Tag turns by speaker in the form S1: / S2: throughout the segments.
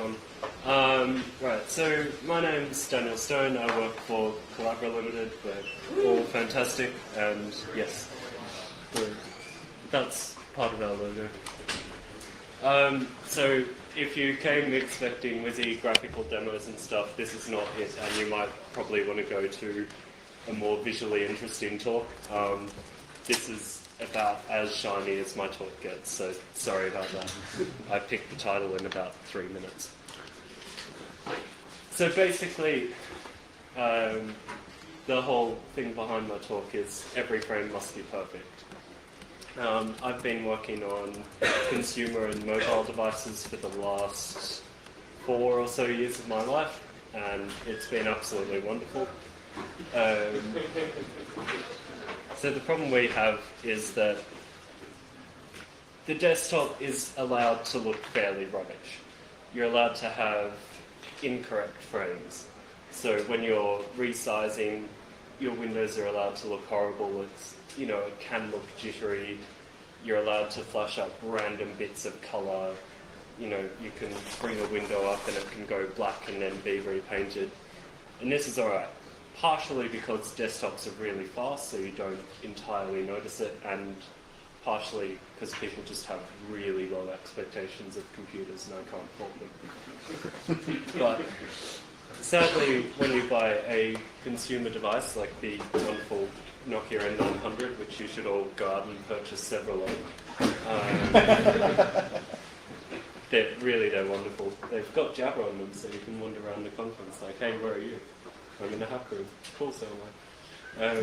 S1: on. Right, so my name's Daniel Stone. I work for Collabra Limited. We're all fantastic, and yes, that's part of our logo. So if you came expecting whizzy graphical demos and stuff, this is not it, and you might probably want to go to a more visually interesting talk. This is about as shiny as my talk gets, so sorry about that. I picked the title in about 3 minutes. So basically, the whole thing behind my talk is every frame must be perfect. I've been working on consumer and mobile devices for the last 4 or so years of my life, and it's been absolutely wonderful. So the problem we have is that the desktop is allowed to look fairly rubbish. You're allowed to have incorrect frames. So when you're resizing, your windows are allowed to look horrible. It's, it can look jittery. You're allowed to flash up random bits of color. You can bring a window up and it can go black and then be repainted. And this is alright. Partially because desktops are really fast, so you don't entirely notice it, and partially because people just have really low expectations of computers and I can't fault them. But sadly, when you buy a consumer device like the wonderful Nokia N900, which you should all go out and purchase several of, they're wonderful. They've got Jabber on them, so you can wander around the conference like, hey, where are you? I'm in a hack room. Cool, so am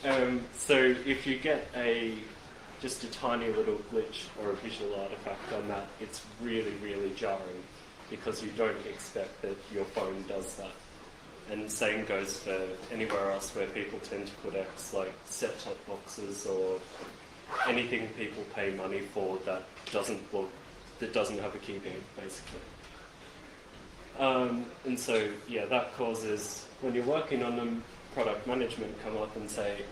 S1: I. So if you get just a tiny little glitch or a visual artifact on that, it's really, really jarring because you don't expect that your phone does that. And the same goes for anywhere else where people tend to put X, like set-top boxes or anything people pay money for that doesn't have a keyboard, basically. And so, yeah, that causes, when you're working on them, product management come up and say,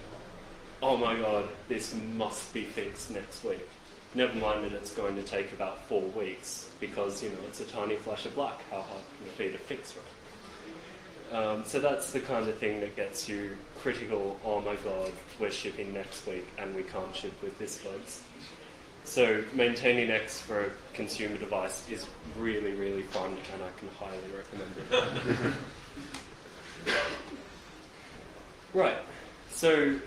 S1: oh my god, this must be fixed next week. Never mind that it's going to take about 4 weeks because, it's a tiny flash of black. How hard can it be to fix, right? So that's the kind of thing that gets you critical, oh my god, we're shipping next week and we can't ship with this bugs. So maintaining X for a consumer device is really, really fun, and I can highly recommend it. Right, so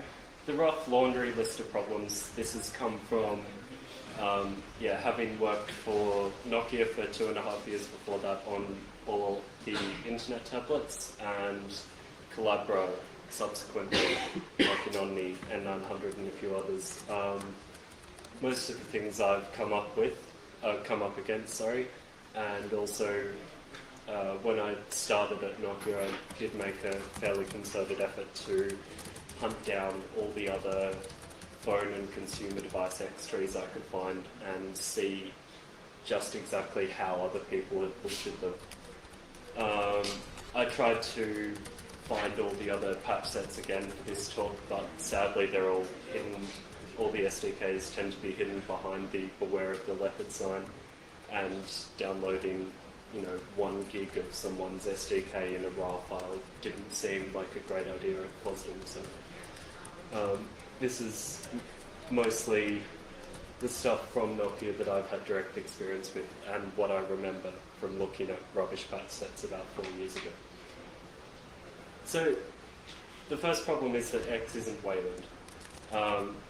S1: the rough laundry list of problems, this has come from having worked for Nokia for 2.5 years before that on all the internet tablets, and Collabra subsequently working on the N900 and a few others. Most of the things I've come up against, and also when I started at Nokia, I did make a fairly concerted effort to hunt down all the other phone and consumer device X trees I could find and see just exactly how other people had bullshit them. I tried to find all the other patch sets again for this talk, but sadly they're all hidden. All the SDKs tend to be hidden behind the beware of the leopard sign, and downloading 1 gig of someone's SDK in a RAR file didn't seem like a great idea at FOSDEM. So this is mostly the stuff from Nokia that I've had direct experience with and what I remember from looking at rubbish patch sets about 4 years ago. So the first problem is that X isn't Wayland.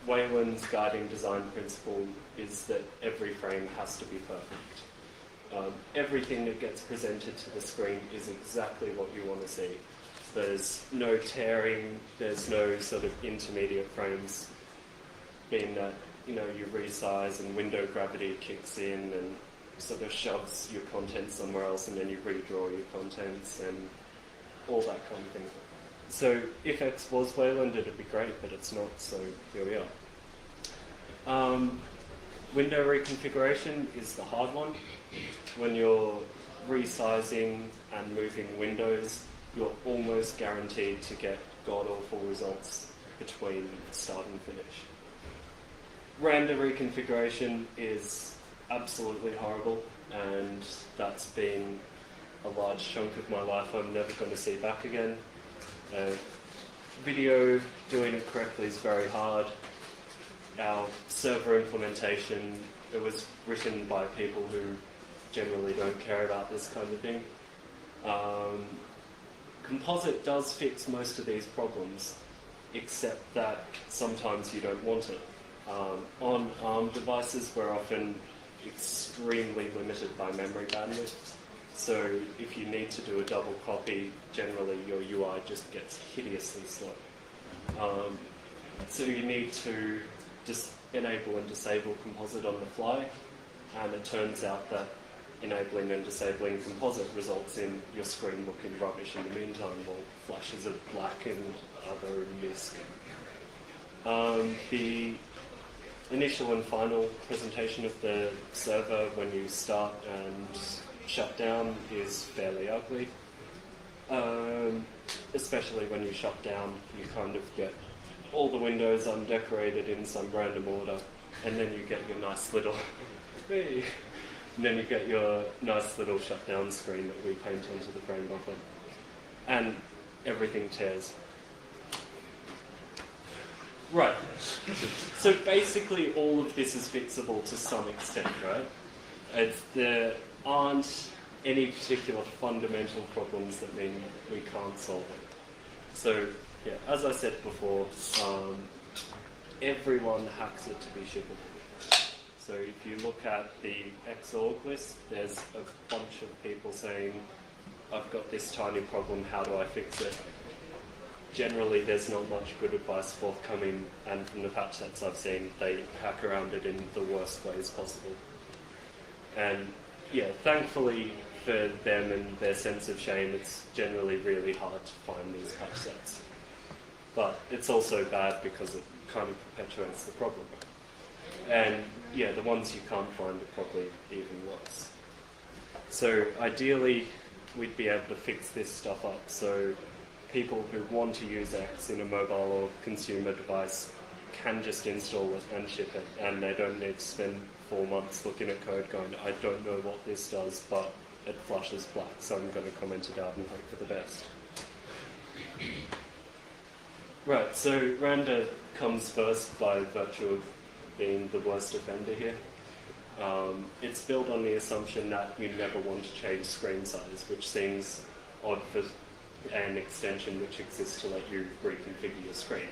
S1: Wayland's guiding design principle is that every frame has to be perfect. Everything that gets presented to the screen is exactly what you want to see. There's no tearing, there's no sort of intermediate frames, being that you resize and window gravity kicks in and sort of shoves your content somewhere else, and then you redraw your contents and all that kind of thing. So if X was Wayland, it'd be great, but it's not, so here we are. Window reconfiguration is the hard one. When you're resizing and moving windows, you're almost guaranteed to get god-awful results between start and finish. Random reconfiguration is absolutely horrible, and that's been a large chunk of my life I'm never going to see back again. Video, doing it correctly is very hard. Our server implementation, it was written by people who generally don't care about this kind of thing. Composite does fix most of these problems, except that sometimes you don't want it. On ARM devices, we're often extremely limited by memory bandwidth. So if you need to do a double copy, generally your UI just gets hideously slow. So you need to just enable and disable composite on the fly, and it turns out that enabling and disabling composite results in your screen looking rubbish in the meantime, while flashes of black and other misc. The initial and final presentation of the server when you start and shut down is fairly ugly. Especially when you shut down, you kind of get all the windows undecorated in some random order, and then you get your nice little and then you get your nice little shutdown screen that we paint onto the frame buffer, and everything tears. Right. So basically, all of this is fixable to some extent, right? There aren't any particular fundamental problems that mean we can't solve it. So, yeah, as I said before, everyone hacks it to be shippable. So if you look at the X.org list, there's a bunch of people saying, I've got this tiny problem, how do I fix it? Generally, there's not much good advice forthcoming, and from the patch sets I've seen, they hack around it in the worst ways possible. And yeah, thankfully for them and their sense of shame, it's generally really hard to find these patch sets. But it's also bad because it kind of perpetuates the problem. And yeah, the ones you can't find are probably even worse. So ideally, we'd be able to fix this stuff up so people who want to use X in a mobile or consumer device can just install it and ship it, and they don't need to spend 4 months looking at code going, I don't know what this does, but it flashes black, so I'm going to comment it out and hope for the best. Right, so Randa comes first by virtue of being the worst offender here. It's built on the assumption that you never want to change screen size, which seems odd for an extension which exists to let you reconfigure your screen.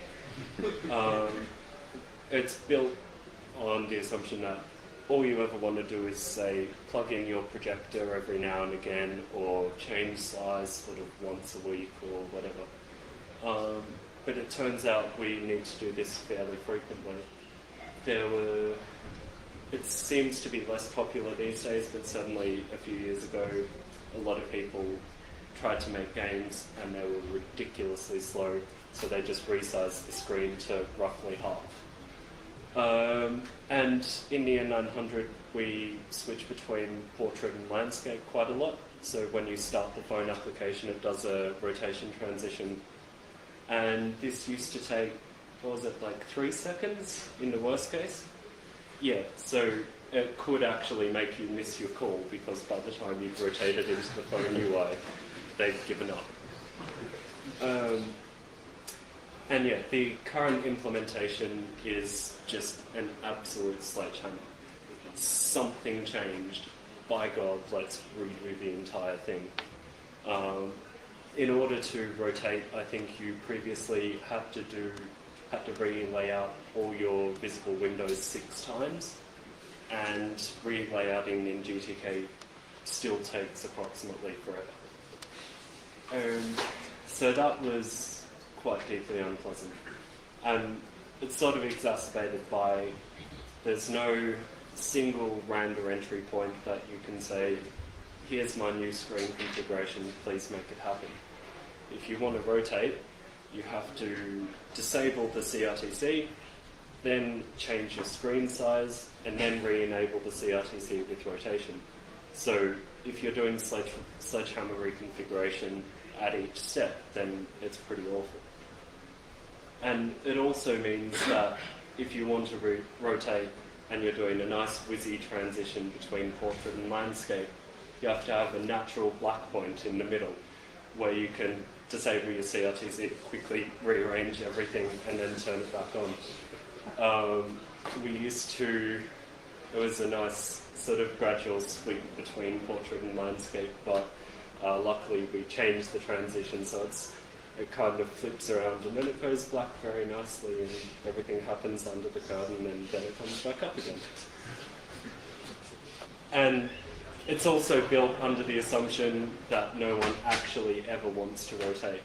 S1: It's built on the assumption that all you ever want to do is, say, plug in your projector every now and again, or change size sort of once a week or whatever. But it turns out we need to do this fairly frequently. It seems to be less popular these days, but certainly a few years ago, a lot of people tried to make games and they were ridiculously slow, so they just resized the screen to roughly half. And in the N900, we switch between portrait and landscape quite a lot. So when you start the phone application, it does a rotation transition. And this used to take, what was it, like 3 seconds in the worst case? Yeah, so it could actually make you miss your call, because by the time you've rotated into the phone UI, they've given up. And yeah, the current implementation is just an absolute sledgehammer. Something changed. By God, let's redo the entire thing. In order to rotate, I think you previously had to re-lay out all your visible windows 6 times, and re-layouting in GTK still takes approximately forever. So that was quite deeply unpleasant. And it's sort of exacerbated by there's no single random entry point that you can say, here's my new screen configuration, please make it happen. If you want to rotate, you have to disable the CRTC, then change your screen size, and then re-enable the CRTC with rotation. So if you're doing sledgehammer reconfiguration at each step, then it's pretty awful. And it also means that if you want to rotate and you're doing a nice whizzy transition between portrait and landscape, you have to have a natural black point in the middle where you can disable your CRTZ, quickly rearrange everything and then turn it back on. It was a nice sort of gradual sweep between portrait and landscape, but luckily we changed the transition so it kind of flips around and then it goes black very nicely and everything happens under the curtain and then it comes back up again. And it's also built under the assumption that no one actually ever wants to rotate.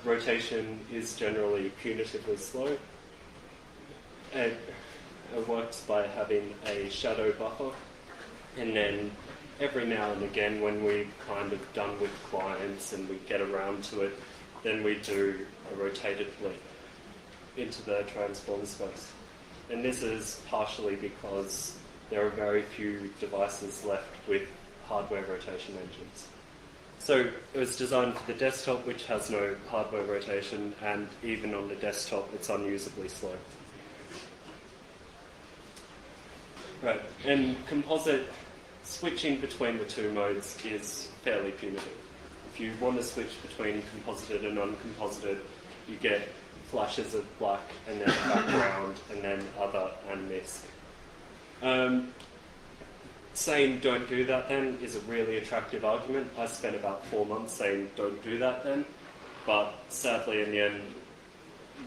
S1: Rotation is generally punitively slow. It works by having a shadow buffer, and then every now and again when we're kind of done with clients and we get around to it, then we do a rotated blip into the transform space. And this is partially because there are very few devices left with hardware rotation engines. So it was designed for the desktop, which has no hardware rotation, and even on the desktop it's unusably slow. Right, and composite, switching between the two modes is fairly punitive. If you want to switch between composited and uncomposited, you get flashes of black and then background and then other and mist. Saying don't do that then is a really attractive argument. I spent about 4 months saying don't do that then, but sadly in the end,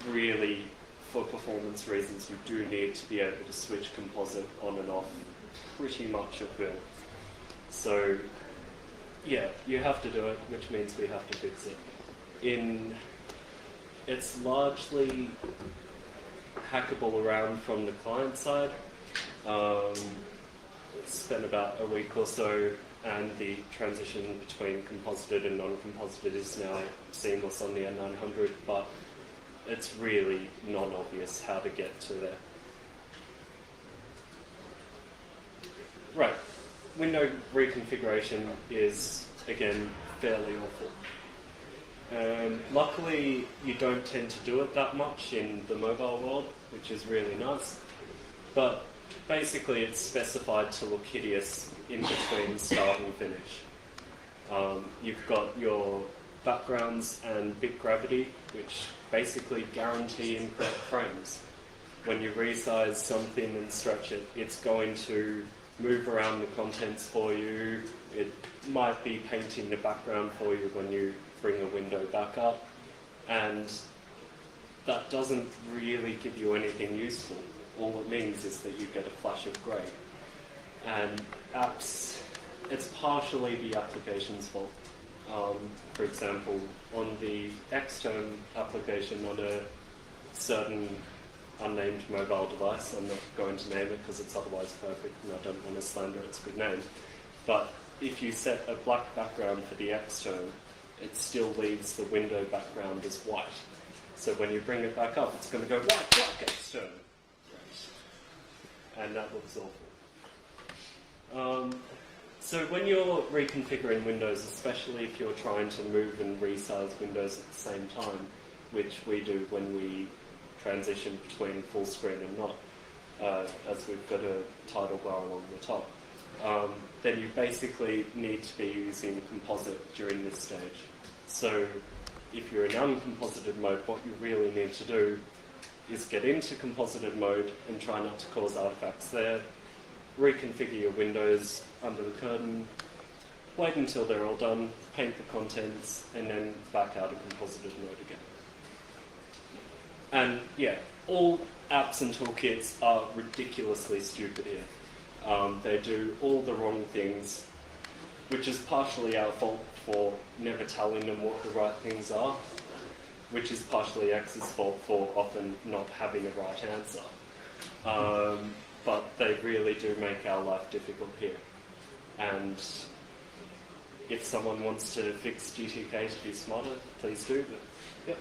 S1: really for performance reasons, you do need to be able to switch composite on and off pretty much at will. So yeah, you have to do it, which means we have to fix it. It's largely hackable around from the client side. Spent about a week or so, and the transition between composited and non-composited is now seamless on the N900, but it's really non-obvious how to get to there. Right, window reconfiguration is, again, fairly awful. Luckily, you don't tend to do it that much in the mobile world, which is really nice, but basically it's specified to look hideous in between start and finish. You've got your backgrounds and bit gravity, which basically guarantee incorrect frames. When you resize something and stretch it, it's going to move around the contents for you. It might be painting the background for you when you bring a window back up, and that doesn't really give you anything useful. All it means is that you get a flash of grey. And apps, it's partially the application's fault. For example, on the X11 application on a certain unnamed mobile device, I'm not going to name it because it's otherwise perfect and I don't want to slander its good name, but if you set a black background for the X11, it still leaves the window background as white. So when you bring it back up, it's going to go white, black, X11. And that looks awful. So when you're reconfiguring Windows, especially if you're trying to move and resize Windows at the same time, which we do when we transition between full screen and not, as we've got a title bar along the top, then you basically need to be using composite during this stage. So if you're in uncomposited mode, what you really need to do is get into composited mode and try not to cause artifacts there, reconfigure your windows under the curtain, wait until they're all done, paint the contents, and then back out of composited mode again. And yeah, all apps and toolkits are ridiculously stupid here. They do all the wrong things, which is partially our fault for never telling them what the right things are, which is partially X's fault for often not having a right answer. But they really do make our life difficult here. And if someone wants to fix GTK to be smarter, please do. But yep.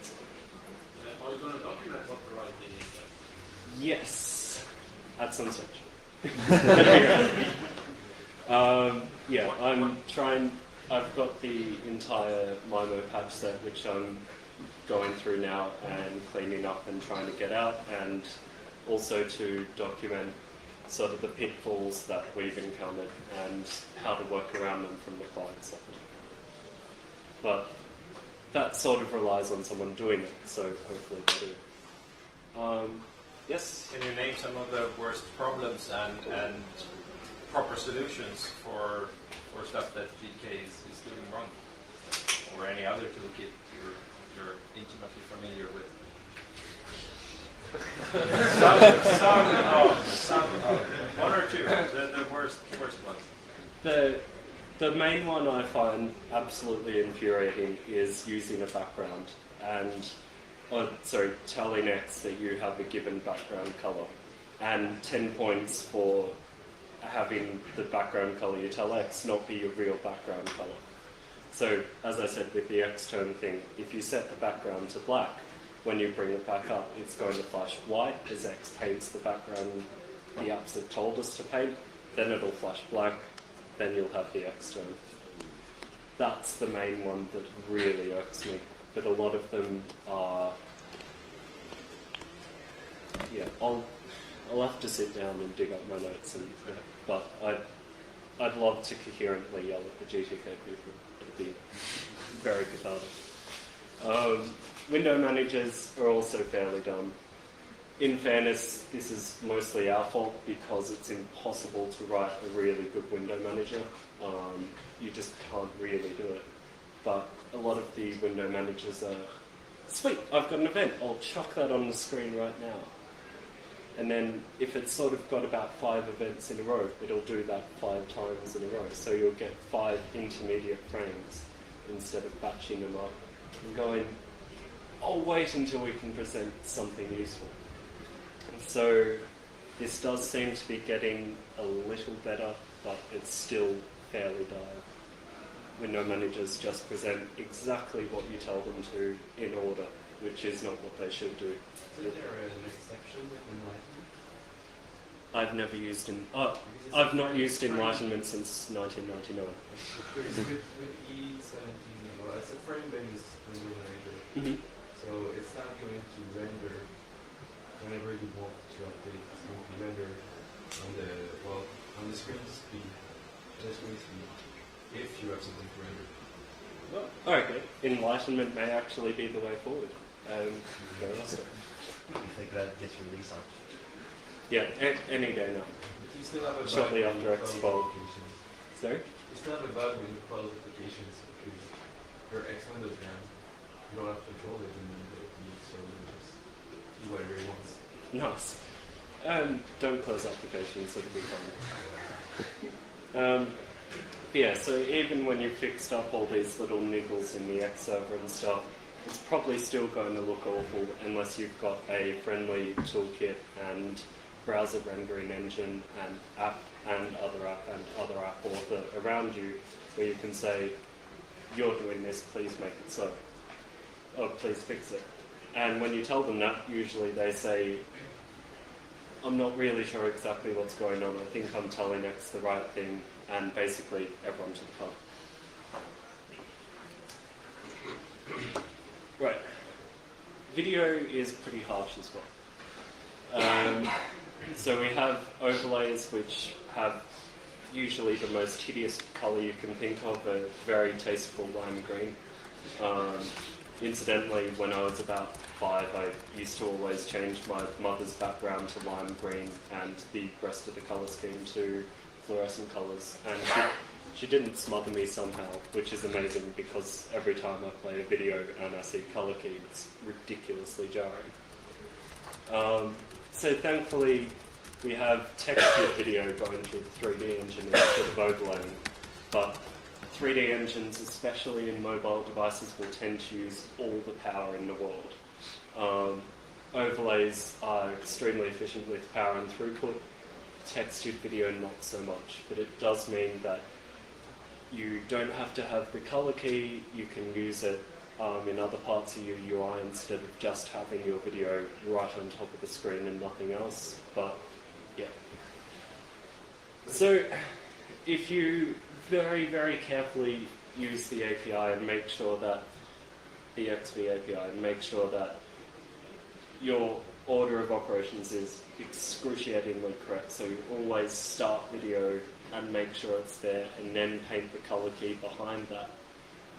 S2: Are you going to document what the right thing is?
S1: Yes, at some stage. Yeah, I'm trying. I've got the entire MIMO patch set, which I'm going through now and cleaning up and trying to get out, and also to document sort of the pitfalls that we've encountered and how to work around them from the client side. But that sort of relies on someone doing it, so hopefully they do. Yes?
S3: Can you name some of the worst problems and proper solutions for stuff that GK is doing wrong? Or any other toolkit you're intimately familiar with? One or two, the worst ones.
S1: The main one I find absolutely infuriating is using a background and, telling X that you have a given background color and 10 points for having the background color you tell X not be your real background color. So, as I said with the X-tone thing, if you set the background to black, when you bring it back up, it's going to flash white as X paints the background the apps have told us to paint, then it'll flash black, then you'll have the X-tone. That's the main one that really irks me, but a lot of them are... Yeah, I'll have to sit down and dig up my notes, but I'd love to coherently yell at the GTK people. It'd be very cathartic. Window managers are also fairly dumb. In fairness, this is mostly our fault because it's impossible to write a really good window manager. You just can't really do it. But a lot of the window managers are, sweet, I've got an event, I'll chuck that on the screen right now. And then if it's sort of got about 5 events in a row, it'll do that 5 times in a row. So you'll get 5 intermediate frames instead of batching them up and going, I'll wait until we can present something useful. And so this does seem to be getting a little better, but it's still fairly dire. Window managers just present exactly what you tell them to in order, which is not what they should do.
S4: Is there an exception with Enlightenment?
S1: I've never used I've not used Enlightenment since 1999.
S4: With E17, well, it's a frame-based window manager.
S1: Mm-hmm.
S4: So it's not going to render whenever you want to update. It's going to render on the screen speed. If you have something to render.
S1: Well, okay. Enlightenment may actually be the way forward. Very much so.
S5: You think that gets released on?
S1: Yeah, any day now.
S4: You still have a
S1: Shortly
S4: bug
S1: after
S4: with
S1: Expo.
S4: qualifications.
S1: Sorry?
S4: You still have a bug with qualifications because your X windows down. You don't have control it in the so you just do whatever it wants.
S1: Nice. Don't close applications, it'll be fun. Yeah, so even when you've fixed up all these little niggles in the X server and stuff, it's probably still going to look awful unless you've got a friendly toolkit and browser rendering engine and app and other app author around you where you can say, you're doing this, please make it so. Or please fix it. And when you tell them that, usually they say, I'm not really sure exactly what's going on. I think I'm telling X the right thing, and basically everyone to the pub. Right. Video is pretty harsh as well. So we have overlays which have usually the most hideous colour you can think of, a very tasteful lime green. Incidentally, when I was about 5, I used to always change my mother's background to lime green and the rest of the colour scheme to fluorescent colours. And she didn't smother me somehow, which is amazing because every time I play a video and I see colour key, it's ridiculously jarring. So thankfully, we have textured video going through the 3D engine instead of overlaying. But 3D engines, especially in mobile devices, will tend to use all the power in the world. Overlays are extremely efficient with power and throughput. Textured video, not so much. But it does mean that you don't have to have the color key. You can use it in other parts of your UI instead of just having your video right on top of the screen and nothing else. But yeah. So if you very, very carefully use the API and make sure that the XV API and make sure that your order of operations is excruciatingly correct. So you always start video and make sure it's there, and then paint the color key behind that.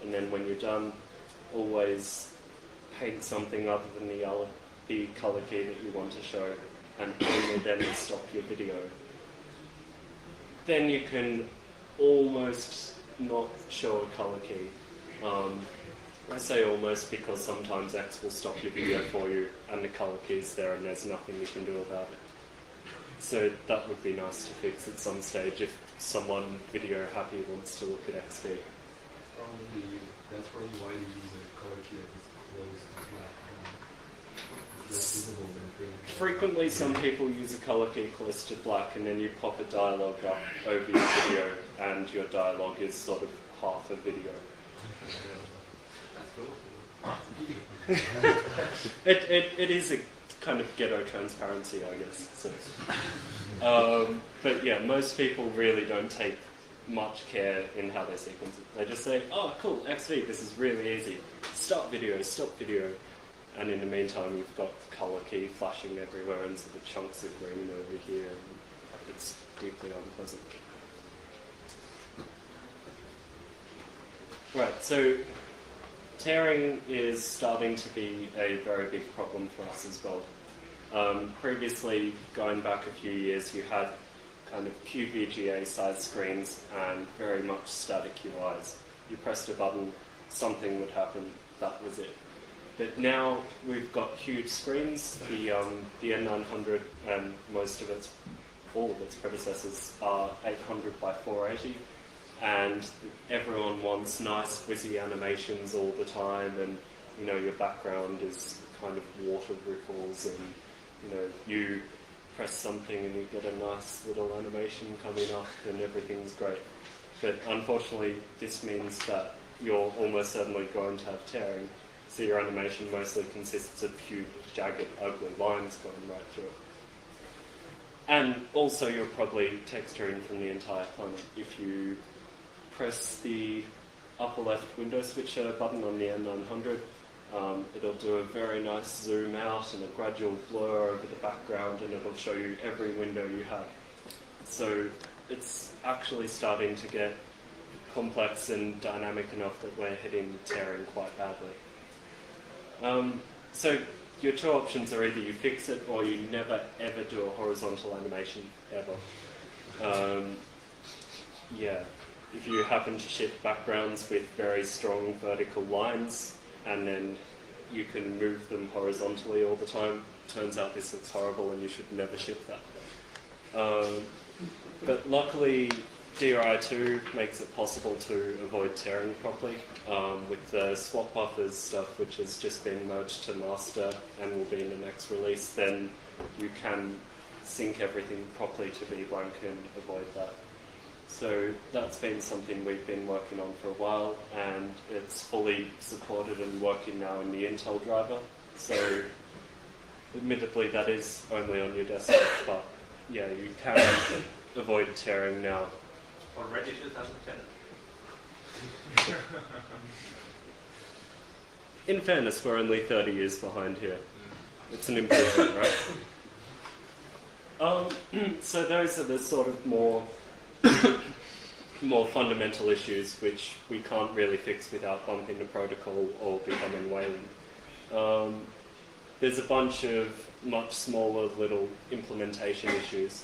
S1: And then when you're done, always paint something other than the color key that you want to show, and only then stop your video. Then you can almost not show a color key. I say almost because sometimes X will stop your video for you and the color key's there and there's nothing you can do about it. So that would be nice to fix at some stage if someone video happy wants to look at XD.
S4: Probably that's probably why you use a color key that is close to black. It's less visible than green.
S1: Frequently some people use a color key close to black, and then you pop a dialogue up over your video and your dialogue is sort of half a video. It is a kind of ghetto transparency, I guess. So, but yeah, most people really don't take much care in how they sequence it. They just say, oh cool, XV, this is really easy. Stop video, and in the meantime you've got color key flashing everywhere and sort of chunks of green over here. And it's deeply unpleasant. Right, so tearing is starting to be a very big problem for us as well. Previously, going back a few years, you had kind of QVGA size screens and very much static UIs. You pressed a button, something would happen, that was it. But now we've got huge screens. The N900 and all of its predecessors are 800 by 480. And everyone wants nice fuzzy animations all the time, and you know your background is kind of water ripples, and you know you press something and you get a nice little animation coming up and everything's great. But unfortunately this means that you're almost certainly going to have tearing, so your animation mostly consists of huge, jagged, ugly lines going right through it. And also you're probably texturing from the entire planet. If you press the upper left window switcher button on the N900, it'll do a very nice zoom out and a gradual blur over the background, and it'll show you every window you have. So it's actually starting to get complex and dynamic enough that we're hitting tearing quite badly. So your two options are either you fix it or you never ever do a horizontal animation ever. Yeah. If you happen to ship backgrounds with very strong vertical lines and then you can move them horizontally all the time, turns out this looks horrible and you should never ship that. But luckily DRI2 makes it possible to avoid tearing properly with the swap buffers stuff, which has just been merged to master and will be in the next release. Then you can sync everything properly to be blank and avoid that. So that's been something we've been working on for a while, and it's fully supported and working now in the Intel driver. So admittedly that is only on your desktop, but yeah, you can avoid tearing now.
S3: Already 2010.
S1: In fairness, we're only 30 years behind here. It's an improvement, right? So those are the sort of more fundamental issues which we can't really fix without bumping the protocol or becoming Wayland. There's a bunch of much smaller little implementation issues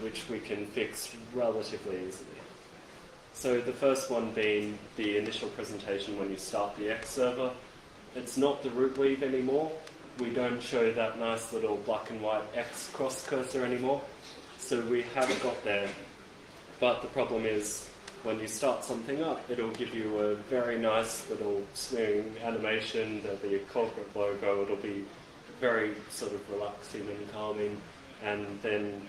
S1: which we can fix relatively easily. So the first one being the initial presentation when you start the X server. It's not the root weave anymore. We don't show that nice little black and white X cross cursor anymore. So we haven't got there. But the problem is, when you start something up, it'll give you a very nice little swing animation. There'll be a corporate logo. It'll be very sort of relaxing and calming. And then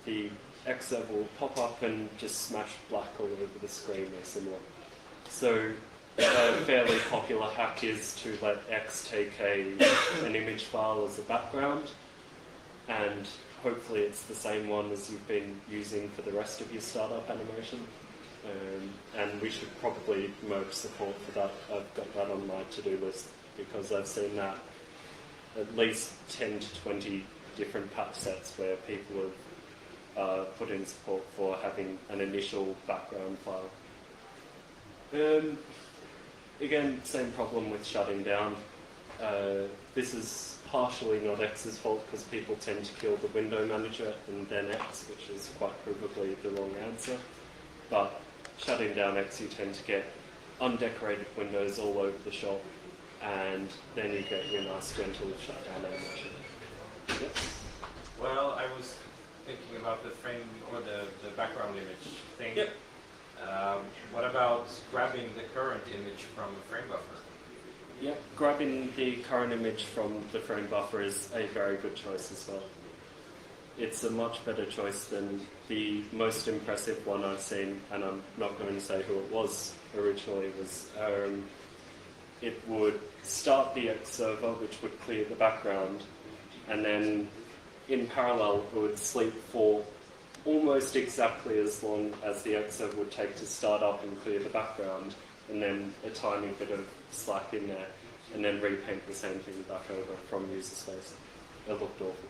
S1: the X server will pop up and just smash black all over the screen or similar. So a fairly popular hack is to let X take an image file as a background, and hopefully it's the same one as you've been using for the rest of your startup animation. And we should probably merge support for that. I've got that on my to-do list because I've seen that at least 10 to 20 different patch sets where people have put in support for having an initial background file. Again, same problem with shutting down. This is partially not X's fault because people tend to kill the window manager and then X, which is quite provably the wrong answer. But shutting down X, you tend to get undecorated windows all over the shop, and then you get your nice gentle shutdown animation. Yep.
S3: Well, I was thinking about the frame or the background image thing.
S1: Yep.
S3: What about grabbing the current image from a frame buffer?
S1: Yep, grabbing the current image from the frame buffer is a very good choice as well. It's a much better choice than the most impressive one I've seen, and I'm not going to say who it was originally. It would start the X server, which would clear the background, and then in parallel it would sleep for almost exactly as long as the X server would take to start up and clear the background, and then a tiny bit of slack in there, and then repaint the same thing back over from user space. It looked awful.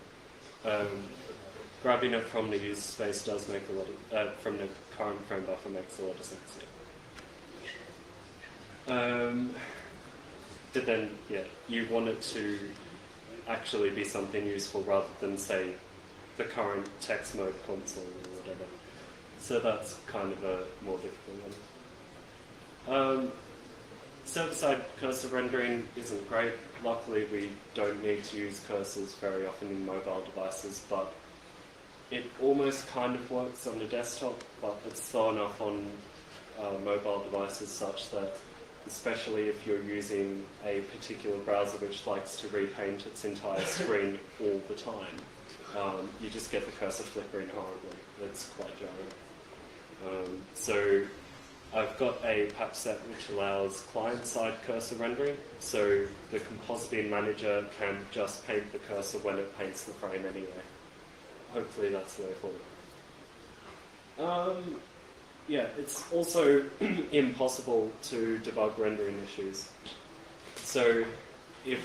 S1: Grabbing it from the user space does make a lot of, from the current frame buffer makes a lot of sense. Yeah. But then, yeah, you want it to actually be something useful rather than, say, the current text mode console or whatever. So that's kind of a more difficult one. Server-side cursor rendering isn't great. Luckily, we don't need to use cursors very often in mobile devices, but it almost kind of works on the desktop, but it's slow enough on mobile devices such that, especially if you're using a particular browser which likes to repaint its entire screen all the time, you just get the cursor flickering horribly. It's quite jarring. So I've got a patch set which allows client-side cursor rendering, so the compositing manager can just paint the cursor when it paints the frame anyway. Hopefully that's the way forward. Yeah, it's also impossible to debug rendering issues. So if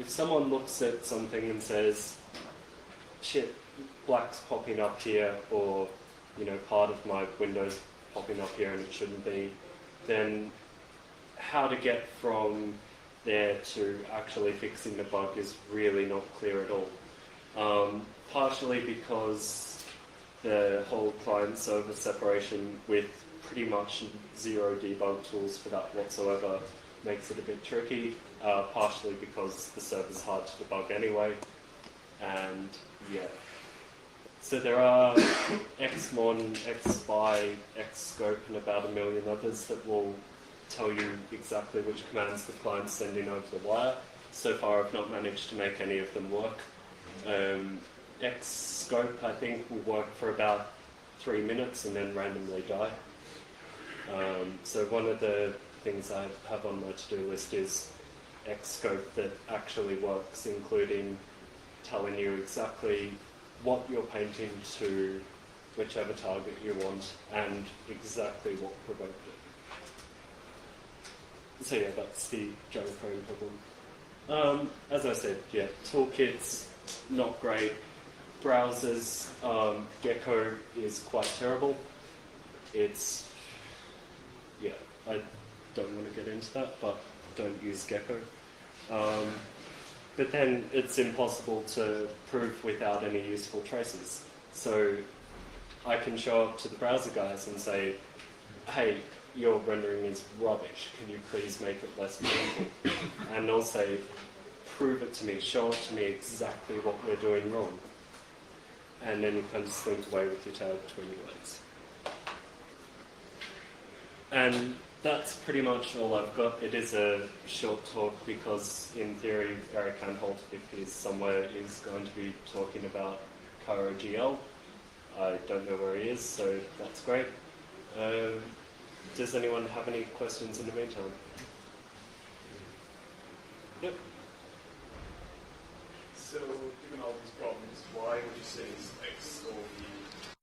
S1: someone looks at something and says, shit, black's popping up here, or part of my window's popping up here and it shouldn't be, then how to get from there to actually fixing the bug is really not clear at all. Partially because the whole client-server separation with pretty much zero debug tools for that whatsoever makes it a bit tricky, partially because the server's hard to debug anyway, and yeah. So there are Xmon, Xspy, Xscope, and about 1 million others that will tell you exactly which commands the client's sending over the wire. So far I've not managed to make any of them work. Xscope, I think, will work for about 3 minutes and then randomly die. So one of the things I have on my to-do list is Xscope that actually works, including telling you exactly what you're painting to whichever target you want and exactly what provoked it. So yeah, that's the Java frame problem. As I said, yeah, toolkits, not great. Browsers, Gecko is quite terrible. It's, yeah, I don't want to get into that, but don't use Gecko. But then it's impossible to prove without any useful traces. So I can show up to the browser guys and say, hey, your rendering is rubbish, can you please make it less painful? And they'll say, prove it to me, show it to me exactly what we're doing wrong. And then you can just slink away with your tail between your legs. And that's pretty much all I've got. It is a short talk because, in theory, Eric Anholt, if he's somewhere, is going to be talking about Cairo GL. I don't know where he is, so that's great. Does anyone have any questions in the meantime? Yep.
S6: So, given all these problems, why would you say